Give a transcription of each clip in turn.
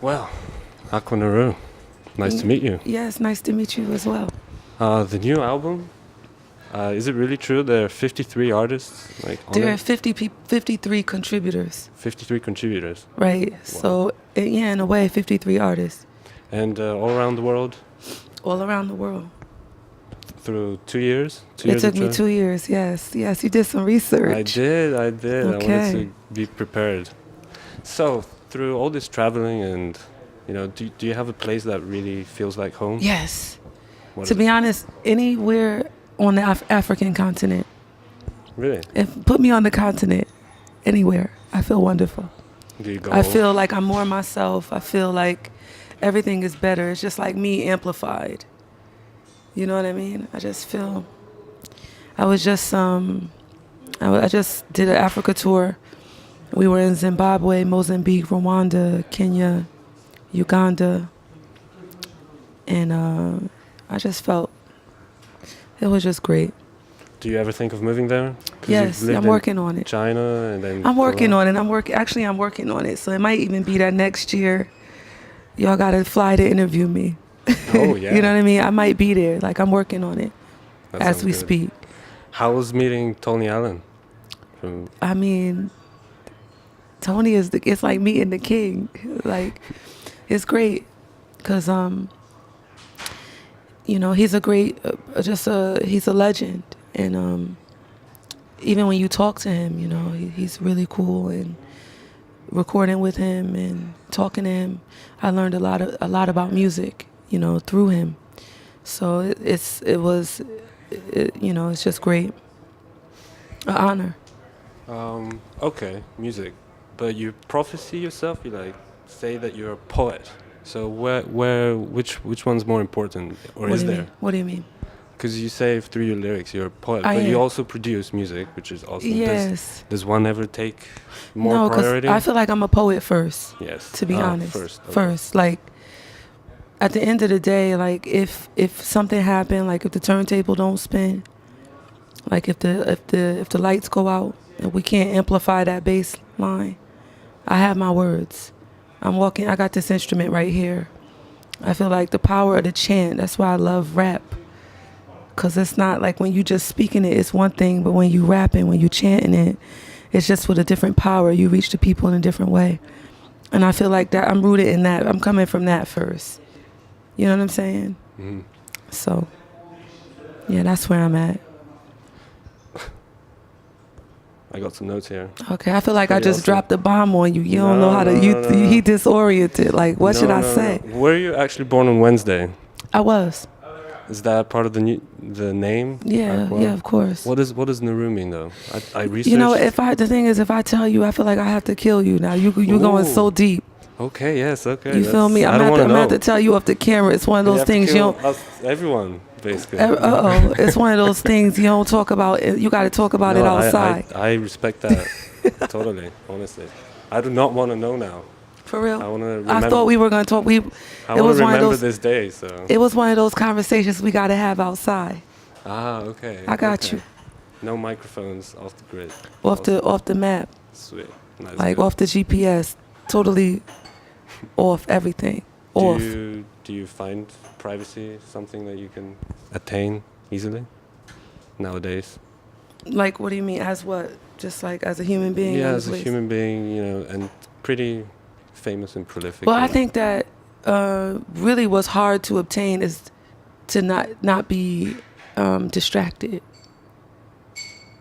Well, Akua Naru, nice to meet you. Yes, nice to meet you as well. The new album, is it really true there are 53 artists on There are it? 53 contributors, 53 contributors. right? Wow. So, yeah, in a way, 53 artists And all around the world all around the world. through 2 years? It took of me tra- 2 years, yes. Yes, you did some research. I did. I wanted Okay. to be prepared. So, through all this traveling and, do you have a place that really feels like home? Yes. What To is be honest, anywhere on the African continent, it? Really? put me on the continent, anywhere, I feel wonderful. Do you go I feel like I'm more myself. I feel like everything is better. It's just like me amplified. You know what I mean? I just feel. I was just I just did an Africa tour. We were in Zimbabwe, Mozambique, Rwanda, Kenya, Uganda, and I just felt it was just great. Do you ever think of moving there? 'Cause Yes, you've lived I'm in working on it. China and then I'm working Korea. on it. I'm working on it. So it might even be that next year. Y'all gotta fly to interview me. Oh, yeah. You know what I mean? I might be there. Like I'm working on it That as sounds we good. speak. How was meeting Tony Allen? I mean, Tony it's like meeting the king. Like it's great because he's a great he's a legend, and even when you talk to him, he's really cool, and recording with him and talking to him, I learned a lot about music, through him. So it's just great, an honor. Okay, music. But you prophecy yourself, you say that you're a poet. So which one's more important, or is there? What do you mean? Because you say through your lyrics you're a poet, I but you am. also produce music, which is awesome. Yes. Does one ever take more No, because priority? I feel like I'm a poet first. Yes. To be honest, First. Okay. first, like at the end of the day, like if something happened, like if the turntable don't spin, like if the lights go out and we can't amplify that bass line, I have my words. I got this instrument right here. I feel like the power of the chant. That's why I love rap. Cause it's not like when you just speaking it, it's one thing, but when you rapping, when you chanting it, it's just with a different power. You reach the people in a different way. And I feel like that I'm rooted in that. I'm coming from that first. You know what I'm saying? Mm-hmm. So, yeah, that's where I'm at. I got some notes here. Okay, I feel like I Pretty just awesome. dropped a bomb on you. You don't No, know how to. no. He disoriented. Like, what should I say? No. Were you actually born on Wednesday? I was. Is that part of the name? Yeah, Akua? yeah, of course. What does Naru mean though? I researched. The thing is, if I tell you, I feel like I have to kill you. Now you going so deep. Okay, yes, okay. You feel me? I'm gonna have to tell you off the camera. It's one of those things you don't. Everyone, basically. It's one of those things you don't talk about. You got to talk about it outside. I respect that totally. Honestly, I do not want to know now. For real. I want to remember. I thought we were gonna talk. I want to remember this day. So. It was one of those conversations we got to have outside. Okay. I got you. No microphones off the grid. Off the map. Sweet. Nice. Like off the GPS. Totally off everything. Off. Do you find privacy something that you can attain easily nowadays? Like, what do you mean? As what? Just like as a human being? Yeah, as a human being, and pretty famous and prolific. Well, I think that really what's hard to obtain is to not be distracted.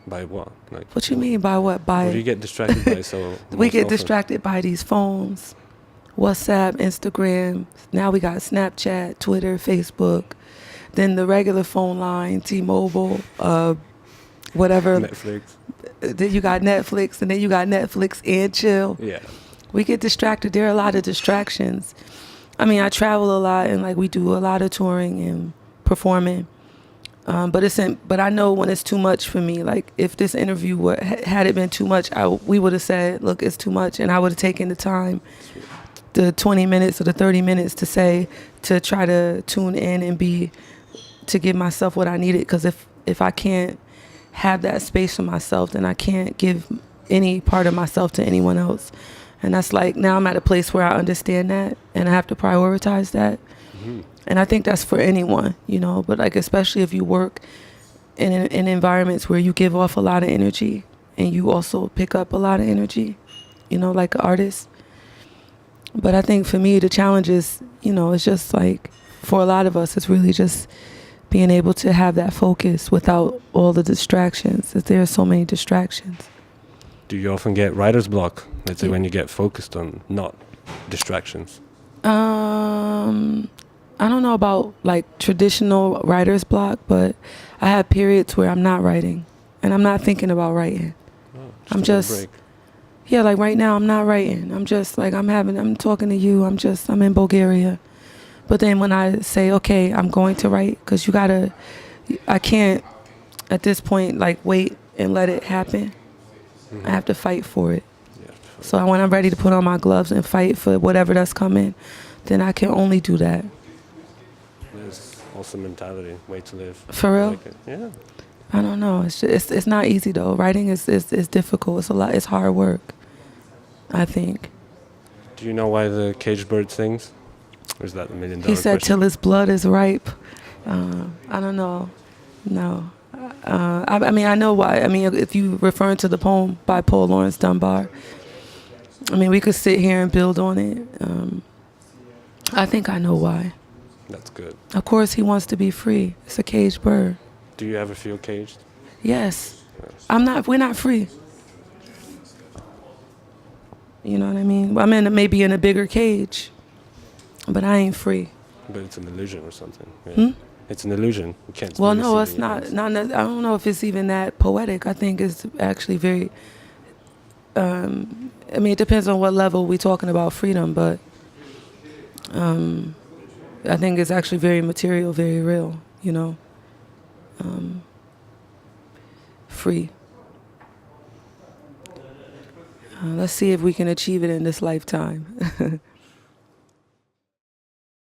By what? What you mean by what? What do you get distracted by? So we get often? distracted by these phones, WhatsApp, Instagram. Now we got Snapchat, Twitter, Facebook. Then the regular phone line, T-Mobile, whatever. Netflix. Then you got Netflix, and then you got Netflix and chill. Yeah. We get distracted. There are a lot of distractions. I mean, I travel a lot, and like we do a lot of touring and performing. But I know when it's too much for me. Like if this interview had it been too much, we would have said, look, it's too much, and I would have taken the time, the 20 minutes or the 30 minutes to try to tune in and to give myself what I needed. Because if I can't have that space for myself, then I can't give any part of myself to anyone else. And that's like, now I'm at a place where I understand that and I have to prioritize that. Mm-hmm. And I think that's for anyone, you know, but like, especially if you work in environments where you give off a lot of energy and you also pick up a lot of energy, you know, like an artist. But I think for me, the challenge is, you know, it's just like, for a lot of us, it's really just being able to have that focus without all the distractions. There are so many distractions. Do you often get writer's block? Let's say when you get focused on not distractions. I don't know about like traditional writer's block, but I have periods where I'm not writing and I'm not thinking about writing. Oh, I'm just, break. yeah, like right now I'm not writing. I'm just like, I'm talking to you. I'm in Bulgaria. But then when I say, okay, I'm going to write, because I can't at this point like wait and let it happen. Mm-hmm. I have to fight for it. Yeah, So when I'm ready to put on my gloves and fight for whatever that's coming, then I can only do that. There's also mentality, way to live. For real? Like it. Yeah. I don't know. It's not easy though. Writing is difficult. It's a lot. It's hard work, I think. Do you know why the caged bird sings? Or is that the $1 million He said question? till his blood is ripe. I don't know. No. I mean, I know why. I mean, if you referring to the poem by Paul Laurence Dunbar, I mean, we could sit here and build on it. I think I know why. That's good. Of course, he wants to be free. It's a caged bird. Do you ever feel caged? Yes. Yes. We're not free. You know what I mean? I'm maybe in a bigger cage, but I ain't free. But it's an illusion or something. Yeah. Hmm? It's an illusion. You can't. Well, really no, see it's the not. evidence. I don't know if it's even that poetic. I think it's actually very. I mean, it depends on what level we're talking about freedom, but I think it's actually very material, very real. You know, free. Let's see if we can achieve it in this lifetime.